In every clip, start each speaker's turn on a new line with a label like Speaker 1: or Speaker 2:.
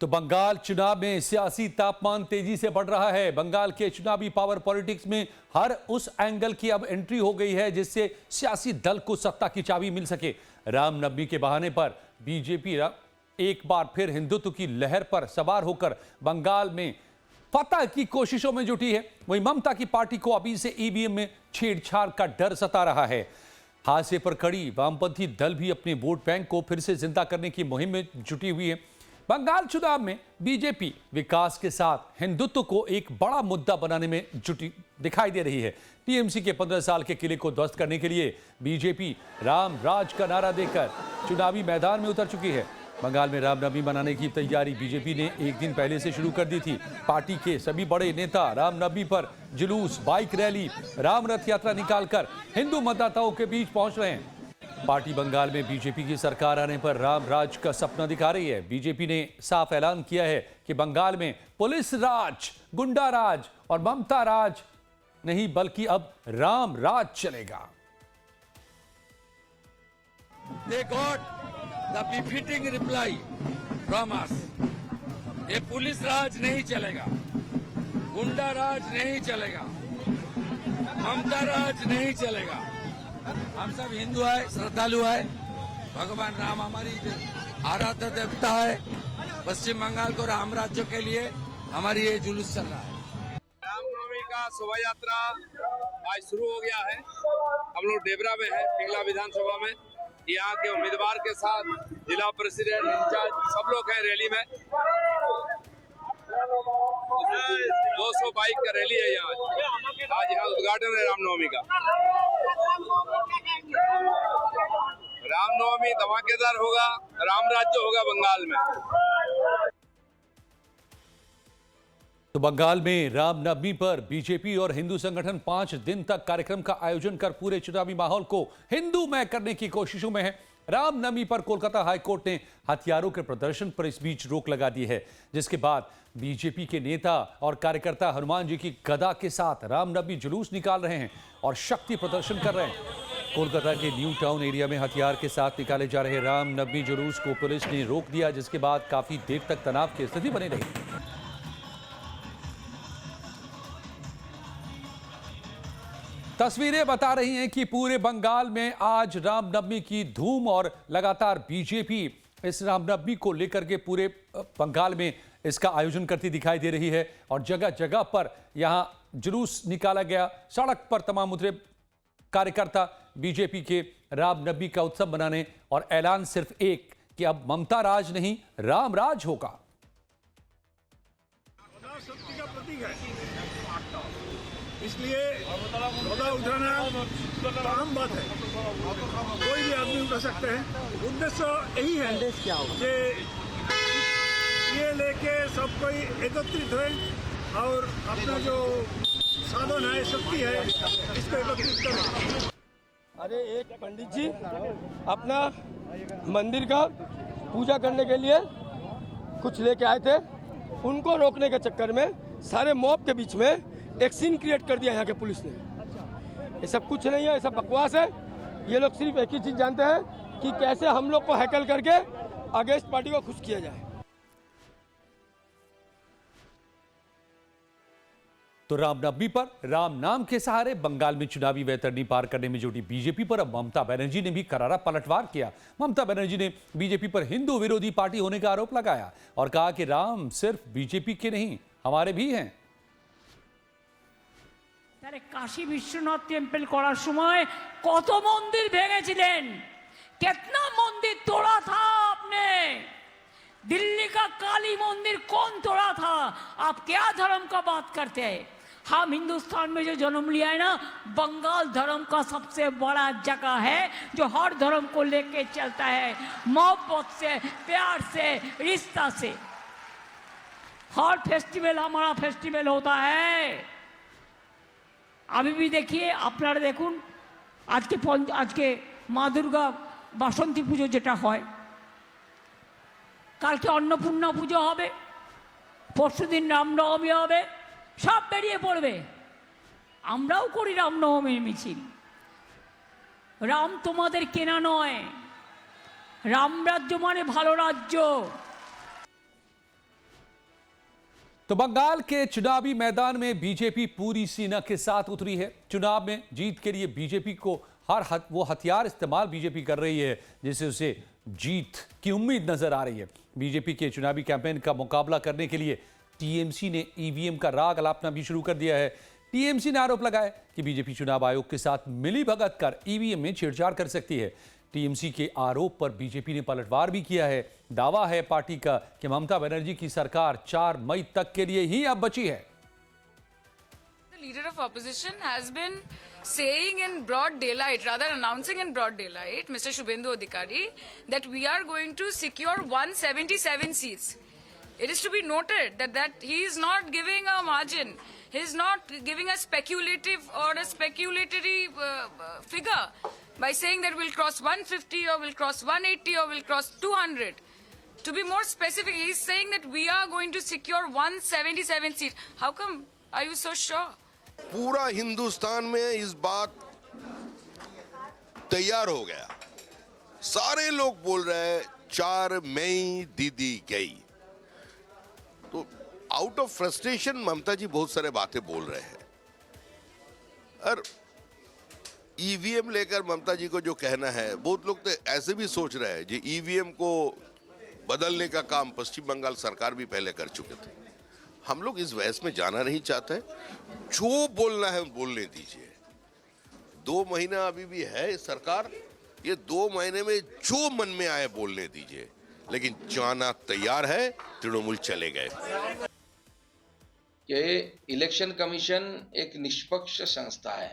Speaker 1: तो बंगाल चुनाव में सियासी तापमान तेजी से बढ़ रहा है। बंगाल के चुनावी पावर पॉलिटिक्स में हर उस एंगल की अब एंट्री हो गई है जिससे सियासी दल को सत्ता की चाबी मिल सके। रामनवमी के बहाने पर बीजेपी एक बार फिर हिंदुत्व की लहर पर सवार होकर बंगाल में फतह की कोशिशों में जुटी है। वहीं ममता की पार्टी को अभी से ईवीएम में छेड़छाड़ का डर सता रहा है। हाशिए पर खड़ी वामपंथी दल भी अपने वोट बैंक को फिर से जिंदा करने की मुहिम में जुटी हुई है। बंगाल चुनाव में बीजेपी विकास के साथ हिंदुत्व को एक बड़ा मुद्दा बनाने में जुटी दिखाई दे रही है। टीएमसी के 15 साल के किले को ध्वस्त करने के लिए बीजेपी राम राज का नारा देकर चुनावी मैदान में उतर चुकी है। बंगाल में रामनवमी मनाने की तैयारी बीजेपी ने एक दिन पहले से शुरू कर दी थी। पार्टी के सभी बड़े नेता रामनवमी पर जुलूस, बाइक रैली, राम रथ यात्रा निकालकर हिंदू मतदाताओं के बीच पहुंच रहे हैं। पार्टी बंगाल में बीजेपी की सरकार आने पर राम राज का सपना दिखा रही है। बीजेपी ने साफ ऐलान किया है कि बंगाल में पुलिस राज, गुंडा राज और ममता राज नहीं बल्कि अब राम राज चलेगा।
Speaker 2: They got the befitting reply from us. ये पुलिस राज नहीं चलेगा, गुंडा राज नहीं चलेगा, ममता राज नहीं चलेगा। हम सब हिंदू है, श्रद्धालु है। भगवान राम हमारी आराध्य देवता है। पश्चिम बंगाल को राम राज्य के लिए हमारी ये जुलूस चल रहा है।
Speaker 3: रामनवमी का शोभा यात्रा आज शुरू हो गया है। हम लोग डेबरा में हैं, पिंगला विधानसभा में। यहाँ के उम्मीदवार के साथ जिला प्रेसिडेंट, इंचार्ज सब लोग हैं रैली में। 200 बाइक का रैली है यहाँ। आज यहाँ उद्घाटन है रामनवमी का। रामनवमी धमाकेदार होगा, राम राज्य होगा बंगाल में।
Speaker 1: तो बंगाल में रामनवमी पर बीजेपी और हिंदू संगठन 5 दिन तक कार्यक्रम का आयोजन कर पूरे चुनावी माहौल को हिंदूमय करने की कोशिशों में है। रामनवमी पर कोलकाता हाईकोर्ट ने हथियारों के प्रदर्शन पर इस बीच रोक लगा दी है, जिसके बाद बीजेपी के नेता और कार्यकर्ता हनुमान जी की गदा के साथ रामनवमी जुलूस निकाल रहे हैं और शक्ति प्रदर्शन कर रहे हैं। कोलकाता के न्यू टाउन एरिया में हथियार के साथ निकाले जा रहे रामनवमी जुलूस को पुलिस ने रोक दिया, जिसके बाद काफी देर तक तनाव की स्थिति बनी रही। तस्वीरें बता रही हैं कि पूरे बंगाल में आज रामनवमी की धूम और लगातार बीजेपी इस रामनवमी को लेकर के पूरे बंगाल में इसका आयोजन करती दिखाई दे रही है और जगह जगह पर यहां जुलूस निकाला गया। सड़क पर तमाम उतरे कार्यकर्ता बीजेपी के रामनवमी का उत्सव मनाने और ऐलान सिर्फ एक कि अब ममता राज नहीं राम राज होगा।
Speaker 4: शक्ति का प्रतीक है, इसलिए ध्वजा उठाना आम बात है। कोई भी आदमी उठा सकते हैं। उद्देश्य यही है कि ये लेके सब कोई एकत्रित है और अपना जो साधन है, शक्ति है, इसको एकत्रित करें।
Speaker 5: अरे एक पंडित जी अपना मंदिर का पूजा करने के लिए कुछ लेके आए थे, उनको रोकने के चक्कर में सारे मॉब के बीच में एक सीन क्रिएट कर दिया यहाँ के पुलिस ने। ये सब कुछ नहीं है, ये सब बकवास है। ये लोग सिर्फ एक ही चीज जानते हैं कि कैसे हम लोग को हैकल करके अगेंस्ट पार्टी को खुश किया जाए।
Speaker 1: तो रामनवमी पर राम नाम के सहारे बंगाल में चुनावी वैतरणी पार करने में जुटी बीजेपी पर अब ममता बनर्जी ने भी करारा पलटवार किया। ममता बनर्जी ने बीजेपी पर हिंदू विरोधी पार्टी होने का आरोप लगाया और कहा कि राम सिर्फ बीजेपी के नहीं हमारे भी हैं।
Speaker 6: काशी विश्वनाथ टेम्पल करार समय कत मंदिर भेंगेছিলেন, कितना मंदिर तोड़ा था आपने। दिल्ली का काली मंदिर कौन तोड़ा था? आप क्या धर्म का बात करते हैं? हम हिंदुस्तान में जो जन्म लिया है ना, बंगाल धर्म का सबसे बड़ा जगह है जो हर धर्म को लेके चलता है, मोहब्बत से, प्यार से, रिश्ता से। हर फेस्टिवल हमारा फेस्टिवल होता है। अभी भी देखिए, আপনারা দেখুন আজকে মা দুর্গা বাসন্তী পুজো যেটা হয়, কালকে অন্নপূর্ণা পুজো হবে, পরশুদিন রামনবমী হবে, সব বেরিয়ে পড়বে। আমরাও করি রামনবমীর মিছিল। রাম তোমাদের কেনা নয়, রাম রাজ্য মানে ভালো রাজ্য।
Speaker 1: तो बंगाल के चुनावी मैदान में बीजेपी पूरी सीना के साथ उतरी है। चुनाव में जीत के लिए बीजेपी को वो हथियार इस्तेमाल बीजेपी कर रही है जिससे उसे जीत की उम्मीद नजर आ रही है। बीजेपी के चुनावी कैंपेन का मुकाबला करने के लिए टीएमसी ने ईवीएम का राग अलापना भी शुरू कर दिया है। टीएमसी ने आरोप लगाया कि बीजेपी चुनाव आयोग के साथ मिलीभगत कर ईवीएम में छेड़छाड़ कर सकती है। टीएमसी के आरोप पर बीजेपी ने पलटवार भी किया है। दावा है पार्टी का कि ममता बनर्जी की सरकार 4 मई तक के लिए ही अब बची है।
Speaker 7: The leader of opposition has been saying in broad daylight, rather announcing in broad daylight, Mr. Shubhendu Adhikari, that we are going to secure 177 seats. It is to be noted that he is not giving a margin. He is not giving a speculative or a speculatory figure by saying that we'll cross 150 or we'll cross 180 or we'll cross 200. To be more specific, he is saying that we are going to secure 177 seats. How come are you so sure?
Speaker 8: पूरा हिंदुस्तान में इस बात तैयार हो गया। सारे लोग बोल रहे हैं 4 मई दीदी गई। तो आउट ऑफ फ्रस्ट्रेशन ममता जी बहुत सारे बातें बोल रहे हैं और ईवीएम लेकर ममता जी को जो कहना है, बहुत लोग तो ऐसे भी सोच रहे हैं कि ईवीएम को बदलने का काम पश्चिम बंगाल सरकार भी पहले कर चुके थे। हम लोग इस बहस में जाना नहीं चाहते। जो बोलना है बोलने दीजिए। 2 महीना अभी भी है सरकार, ये 2 महीने में जो मन में आए बोलने दीजिए, लेकिन जाना तैयार है। तृणमूल चले गए
Speaker 9: कि इलेक्शन कमीशन एक निष्पक्ष संस्था है।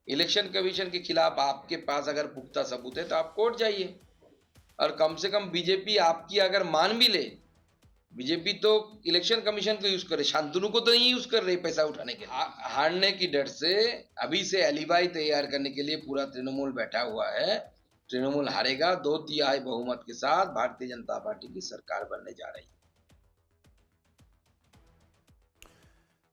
Speaker 9: इलेक्शन कमीशन के खिलाफ आपके पास अगर पुख्ता सबूत है तो आप कोर्ट जाइए, और कम से कम बीजेपी आपकी अगर मान भी ले, बीजेपी तो इलेक्शन कमीशन को यूज करे, शांतनु को तो नहीं यूज कर रही पैसा उठाने के लिए। हारने की डर से अभी से एलिबाई तैयार करने के लिए पूरा तृणमूल बैठा हुआ है। तृणमूल हारेगा, 2/3 बहुमत के साथ भारतीय जनता पार्टी की सरकार बनने जा रही है।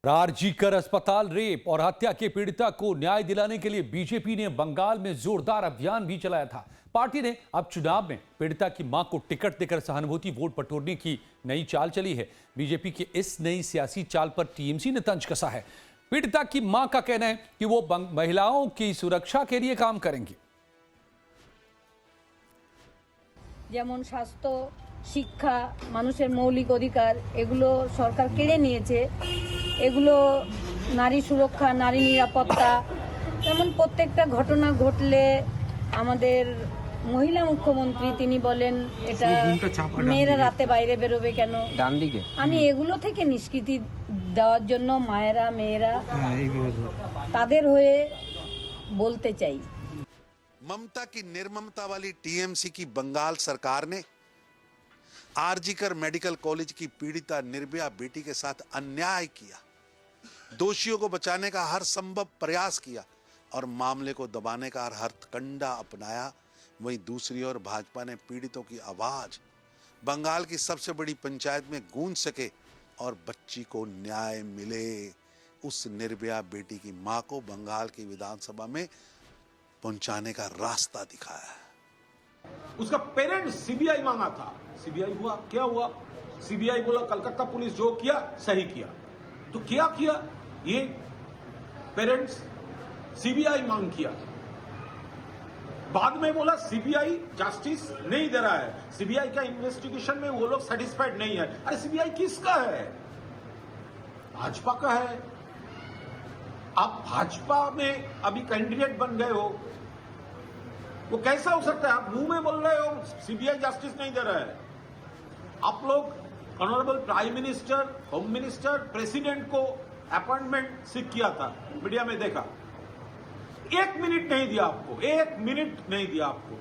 Speaker 1: आरजीकर अस्पताल रेप और हत्या के पीड़िता को न्याय दिलाने के लिए बीजेपी ने बंगाल में जोरदार अभियान भी चलाया था। पार्टी ने अब चुनाव में पीड़िता की मां को टिकट देकर सहानुभूति वोट बटोरने की नई चाल चली है। बीजेपी की इस नई सियासी चाल पर टीएमसी ने तंज कसा है। पीड़िता की मां का कहना है कि वो महिलाओं की सुरक्षा के लिए काम करेंगे।
Speaker 10: যেমন স্বাস্থ্য, শিক্ষা, মানুষের মৌলিক অধিকার এগুলো সরকার কেড়ে নিয়েছে। এগুলো নারী সুরক্ষা, নারী নিরাপত্তা, যেমন প্রত্যেকটা ঘটনা ঘটলে আমাদের মহিলা মুখ্যমন্ত্রী তিনি বলেন এটা মেয়েরা রাতে বাইরে বেরোবে কেন। আমি এগুলো থেকে নিষ্কৃতি দেওয়ার জন্য মায়েরা মেয়েরা তাদের হয়ে বলতে চাই।
Speaker 11: ममता की निर्ममता वाली टीएमसी की बंगाल सरकार ने आरजीकर मेडिकल कॉलेज की पीड़िता निर्भया बेटी के साथ अन्याय किया, दोषियों को बचाने का हर संभव प्रयास किया और मामले को दबाने का हर कंडा अपनाया। वहीं दूसरी ओर भाजपा ने पीड़ितों की आवाज बंगाल की सबसे बड़ी पंचायत में गूंज सके और बच्ची को न्याय मिले। उस निर्भया बेटी की मां को बंगाल की विधानसभा में पहुंचाने का रास्ता दिखाया है।
Speaker 4: उसका पेरेंट्स सीबीआई मांगा था, सीबीआई हुआ, क्या हुआ? सीबीआई बोला कलकत्ता पुलिस जो किया सही किया। तो क्या किया? ये पेरेंट्स सीबीआई मांग किया, बाद में बोला सीबीआई जस्टिस नहीं दे रहा है, सीबीआई का इन्वेस्टिगेशन में वो लोग सेटिस्फाइड नहीं है। अरे सीबीआई किसका है? भाजपा का है। आप भाजपा में अभी कैंडिडेट बन गए हो, वो कैसा हो सकता है? आप मुंह में बोल रहे हो सीबीआई जस्टिस नहीं दे रहा है। आप लोग honourable prime minister, home minister, president को अपॉइंटमेंट सीख किया था, मीडिया में देखा। 1 मिनट नहीं दिया आपको, 1 मिनट नहीं दिया आपको।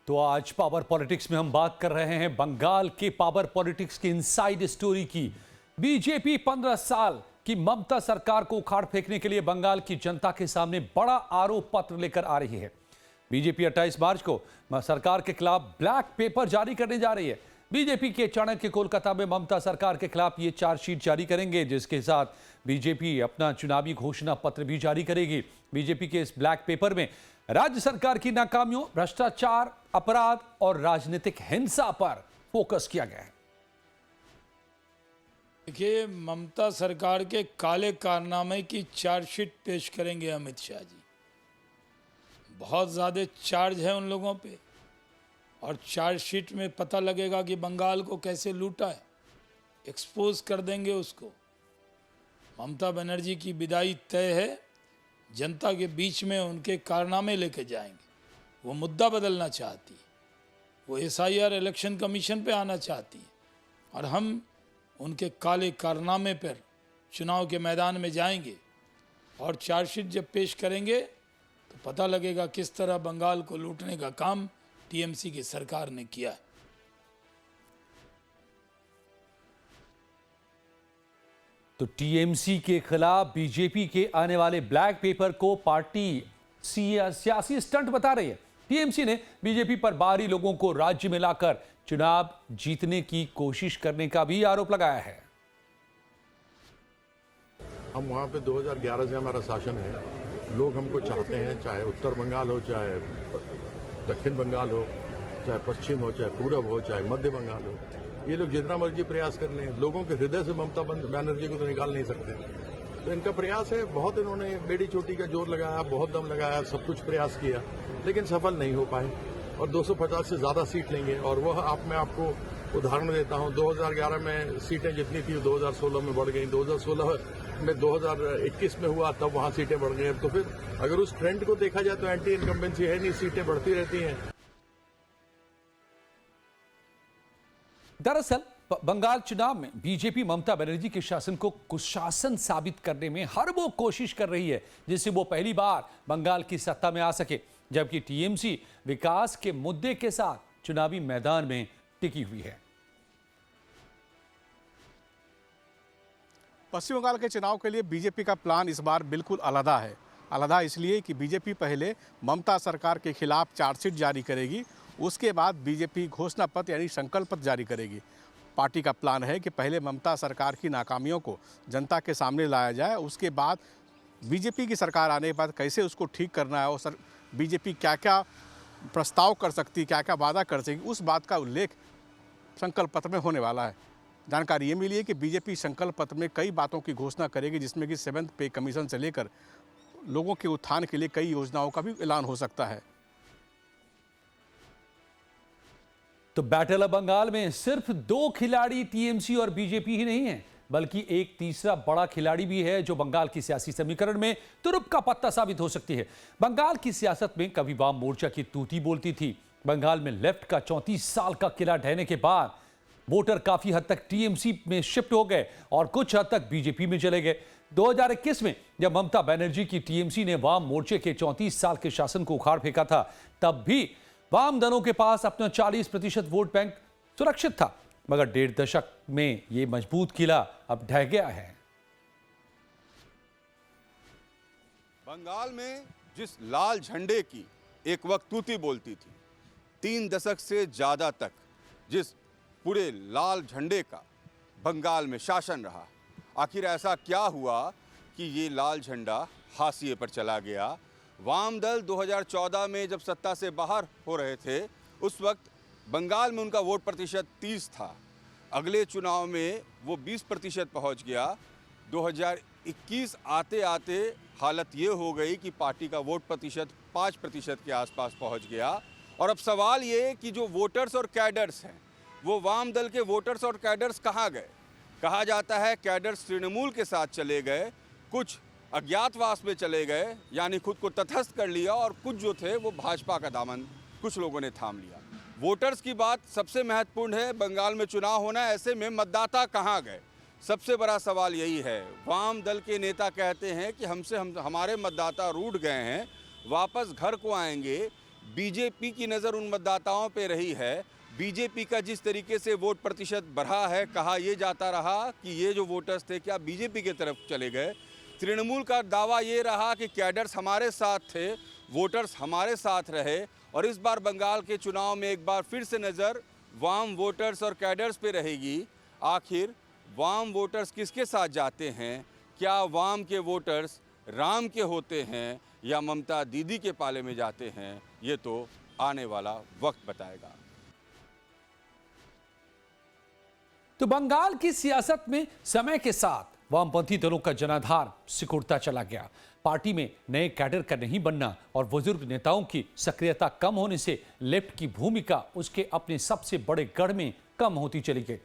Speaker 1: तो आज पावर पॉलिटिक्स में हम बात कर रहे हैं बंगाल के पावर पॉलिटिक्स की इनसाइड स्टोरी की। बीजेपी 15 साल की ममता सरकार को उखाड़ फेंकने के लिए बंगाल की जनता के सामने बड़ा आरोप पत्र लेकर आ रही है। बीजेपी 28 मार्च को सरकार के खिलाफ ब्लैक पेपर जारी करने जा रही है। बीजेपी के चाणक्य कोलकाता में ममता सरकार के खिलाफ ये चार्जशीट जारी करेंगे, जिसके साथ बीजेपी अपना चुनावी घोषणा पत्र भी जारी करेगी। बीजेपी के इस ब्लैक पेपर में राज्य सरकार की नाकामियों, भ्रष्टाचार, अपराध और राजनीतिक हिंसा पर फोकस किया गया है।
Speaker 12: देखिए, ममता सरकार के काले कारनामे की चार्जशीट पेश करेंगे अमित शाह जी। बहुत ज़्यादा चार्ज है उन लोगों पे, और चार्जशीट में पता लगेगा कि बंगाल को कैसे लूटा है, एक्सपोज कर देंगे उसको। ममता बनर्जी की विदाई तय है, जनता के बीच में उनके कारनामे लेके जाएंगे। वो मुद्दा बदलना चाहती है, वो SIR इलेक्शन कमीशन पे आना चाहती है, और हम उनके काले कारनामे पर चुनाव के मैदान में जाएंगे। और चार्जशीट जब पेश करेंगे तो पता लगेगा किस तरह बंगाल को लूटने का काम TMC की सरकार ने किया है।
Speaker 1: तो TMC के खिलाफ बीजेपी के आने वाले ब्लैक पेपर को पार्टी सियासी स्टंट बता रही है। TMC ने बीजेपी पर बाहरी लोगों को राज्य में लाकर चुनाव जीतने की कोशिश करने का भी आरोप लगाया है।
Speaker 13: हम वहाँ पे 2011 से हमारा शासन है, लोग हमको चाहते हैं, चाहे उत्तर बंगाल हो, चाहे दक्षिण बंगाल हो, चाहे पश्चिम हो, चाहे पूरब हो, चाहे मध्य बंगाल हो। ये लोग जितना मर्जी प्रयास कर लें, लोगों के हृदय से ममता बनर्जी को तो निकाल नहीं सकते। तो इनका प्रयास है, बहुत इन्होंने बेड़ी चोटी का जोर लगाया, बहुत दम लगाया, सब कुछ प्रयास किया, लेकिन सफल नहीं हो पाए। और 250 से ज्यादा सीट लेंगे। और वह मैं आपको उदाहरण देता हूं, 2011 में सीटें जितनी थी 2016 में बढ़ गई, 2016 में 2021 में हुआ तब वहां सीटें बढ़ गई। तो फिर अगर उस ट्रेंड को देखा जाए तो एंटी इनकम्बेंसी है नहीं, सीटें बढ़ती रहती हैं।
Speaker 1: दरअसल बंगाल चुनाव में बीजेपी ममता बनर्जी के शासन को कुशासन साबित करने में हर वो कोशिश कर रही है जिससे वो पहली बार बंगाल की सत्ता में आ सके, जबकि TMC विकास के मुद्दे के साथ चुनावी मैदान में टिकी हुई है।
Speaker 14: पश्चिम बंगाल के चुनाव के लिए बीजेपी का प्लान इस बार बिल्कुल अलग है। अलग इसलिए कि बीजेपी पहले ममता सरकार के खिलाफ चार्जशीट जारी करेगी, उसके बाद बीजेपी घोषणा पत्र यानी संकल्प पत्र जारी करेगी। पार्टी का प्लान है कि पहले ममता सरकार की नाकामियों को जनता के सामने लाया जाए, उसके बाद बीजेपी की सरकार आने के बाद कैसे उसको ठीक करना है और बीजेपी क्या क्या प्रस्ताव कर सकती, क्या क्या वादा कर सकेगी, उस बात का उल्लेख संकल्प पत्र में होने वाला है। जानकारी ये मिली है कि बीजेपी संकल्प पत्र में कई बातों की घोषणा करेगी, जिसमें कि 7th पे कमीशन से लेकर लोगों के उत्थान के लिए कई योजनाओं का भी ऐलान हो सकता है।
Speaker 1: तो बैटल ऑफ बंगाल में सिर्फ 2 खिलाड़ी TMC और बीजेपी ही नहीं है, बल्कि एक तीसरा बड़ा खिलाड़ी भी है जो बंगाल की सियासी समीकरण में तुरुप का पत्ता साबित हो सकती है। बंगाल की सियासत में कभी वाम मोर्चा की तूती बोलती थी। बंगाल में लेफ्ट का 34 साल का किला ढहने के बाद वोटर काफी हद तक TMC में शिफ्ट हो गए और कुछ हद तक बीजेपी में चले गए। 2021 में जब ममता बनर्जी की TMC ने वाम मोर्चे के 34 साल के शासन को उखाड़ फेंका था, तब भी वाम दलों के पास अपना 40% वोट बैंक सुरक्षित था, मगर 1.5 दशक में यह मजबूत किला अब ढह गया है।
Speaker 15: बंगाल में जिस लाल झंडे की एक वक्त तूती बोलती थी, 3 दशक से ज्यादा तक जिस पूरे लाल झंडे का बंगाल में शासन रहा, आखिर ऐसा क्या हुआ कि ये लाल झंडा हाशिए पर चला गया? वाम दल 2014 में जब सत्ता से बाहर हो रहे थे, उस वक्त बंगाल में उनका वोट प्रतिशत 30 था। अगले चुनाव में वो 20% पहुंच गया। 2021 आते आते हालत ये हो गई कि पार्टी का वोट प्रतिशत 5% के आसपास पहुंच गया। और अब सवाल ये कि जो वोटर्स और कैडर्स हैं, वो वाम दल के वोटर्स और कैडर्स कहाँ गए? कहा जाता है कैडर्स तृणमूल के साथ चले गए, कुछ अज्ञातवास में चले गए, यानी खुद को तटस्थ कर लिया, और कुछ जो थे वो भाजपा का दामन कुछ लोगों ने थाम लिया। वोटर्स की बात सबसे महत्वपूर्ण है। बंगाल में चुनाव होना है, ऐसे में मतदाता कहाँ गए? सबसे बड़ा सवाल यही है। वाम दल के नेता कहते हैं कि हमारे मतदाता रूठ गए हैं, वापस घर को आएंगे। बीजेपी की नज़र उन मतदाताओं पे रही है। बीजेपी का जिस तरीके से वोट प्रतिशत बढ़ा है, कहा यह जाता रहा कि ये जो वोटर्स थे क्या बीजेपी की तरफ चले गए। तृणमूल का दावा ये रहा कि कैडर्स हमारे साथ थे, वोटर्स हमारे साथ रहे। और इस बार बंगाल के चुनाव में एक बार फिर से नज़र वाम वोटर्स और कैडर्स पे रहेगी। आखिर वाम वोटर्स किसके साथ जाते हैं? क्या वाम के वोटर्स राम के होते हैं या ममता दीदी के पाले में जाते हैं? ये तो आने वाला वक्त बताएगा।
Speaker 1: तो बंगाल की सियासत में समय के साथ वामपंथी दलों का जनाधार सिकुड़ता चला गया। पार्टी में नए कैडर का नहीं बनना और बुजुर्ग नेताओं की सक्रियता कम होने से लेफ्ट की भूमिका उसके अपने सबसे बड़े गढ़ में कम होती चली गई।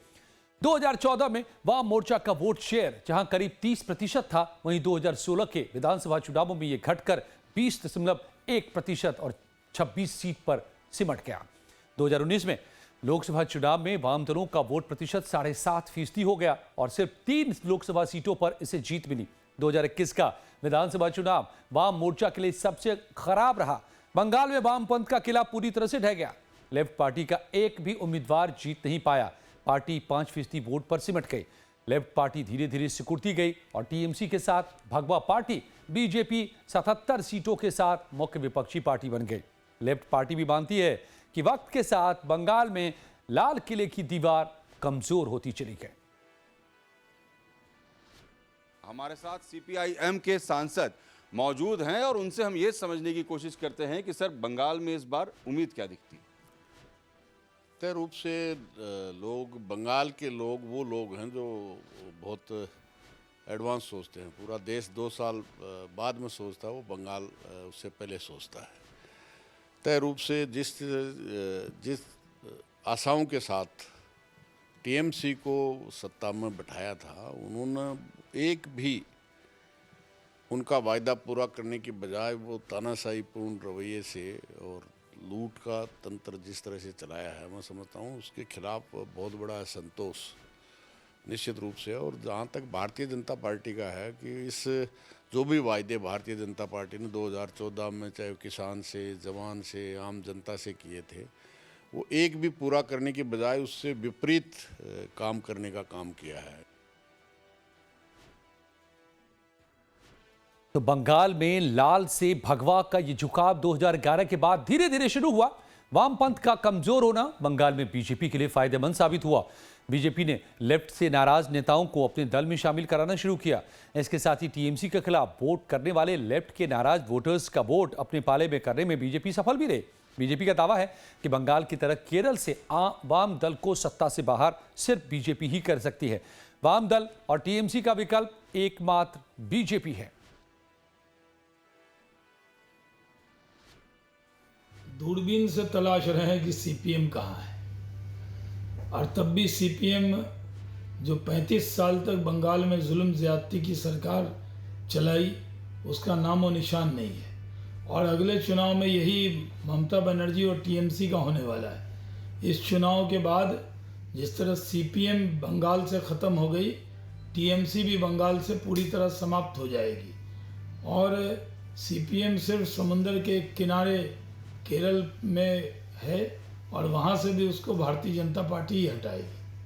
Speaker 1: 2014 में वाम मोर्चा का वोट शेयर जहां करीब 30% था, वहीं 2016 के विधानसभा चुनावों में यह घटकर 20.1% और 26 सीट पर सिमट गया। 2019 में लोकसभा चुनाव में वाम दलों का वोट प्रतिशत 7.5% हो गया और सिर्फ 3 लोकसभा सीटों पर इसे जीत मिली। 2021 का विधानसभा चुनाव वाम मोर्चा के लिए सबसे खराब रहा। बंगाल में वामपंथ का किला पूरी तरह से ढह गया। लेफ्ट पार्टी का एक भी उम्मीदवार जीत नहीं पाया। पार्टी 5% वोट पर सिमट गई। लेफ्ट पार्टी धीरे धीरे सिकुड़ती गई और टीएमसी के साथ भगवा पार्टी बीजेपी 77 सीटों के साथ मुख्य विपक्षी पार्टी बन गई। लेफ्ट पार्टी भी मानती है कि वक्त के साथ बंगाल में लाल किले की दीवार कमजोर होती चली गई।
Speaker 15: हमारे साथ सीपीआईएम के सांसद मौजूद हैं और उनसे हम ये समझने की कोशिश करते हैं कि सर बंगाल में इस बार उम्मीद क्या दिखती है?
Speaker 13: तय रूप से लोग, बंगाल के लोग वो लोग हैं जो बहुत एडवांस सोचते हैं। पूरा देश 2 साल बाद में सोचता है, वो बंगाल उससे पहले सोचता है। तय रूप से जिस आशाओं के साथ टीएमसी को सत्ता में बैठाया था, उन्होंने एक भी उनका वायदा पूरा करने की बजाय वो तानाशाहीपूर्ण रवैये से और लूट का तंत्र जिस तरह से चलाया है, मैं समझता हूँ उसके खिलाफ बहुत बड़ा असंतोष निश्चित रूप से। और जहाँ तक भारतीय जनता पार्टी का है कि इस जो भी वायदे भारतीय जनता पार्टी ने 2014 में चाहे किसान से, जवान से, आम जनता से किए थे, वो एक भी पूरा करने की बजाय उससे विपरीत काम करने का काम किया है।
Speaker 1: तो बंगाल में लाल से भगवा का ये झुकाव 2011 के बाद धीरे धीरे शुरू हुआ। वामपंथ का कमजोर होना बंगाल में बीजेपी के लिए फायदेमंद साबित हुआ। बीजेपी ने लेफ्ट से नाराज नेताओं को अपने दल में शामिल कराना शुरू किया। इसके साथ ही टीएमसी के खिलाफ वोट करने वाले लेफ्ट के नाराज वोटर्स का वोट अपने पाले में करने में बीजेपी सफल भी रही। बीजेपी का दावा है कि बंगाल की तरह केरल से वाम दल को सत्ता से बाहर सिर्फ बीजेपी ही कर सकती है। वाम दल और टीएमसी का विकल्प एकमात्र बीजेपी है।
Speaker 12: दूरबीन से तलाश रहे हैं कि सीपीएम कहाँ है, और तब भी सीपीएम जो 35 साल तक बंगाल में जुल्म ज्यादती की सरकार चलाई, उसका नामो निशान नहीं है। और अगले चुनाव में यही ममता बनर्जी और टीएमसी का होने वाला है। इस चुनाव के बाद जिस तरह सीपीएम बंगाल से ख़त्म हो गई, टीएमसी भी बंगाल से पूरी तरह समाप्त हो जाएगी और सीपीएम सिर्फ समुंदर के किनारे केरल में है और वहाँ से भी उसको भारतीय जनता पार्टी ही हटाएगी।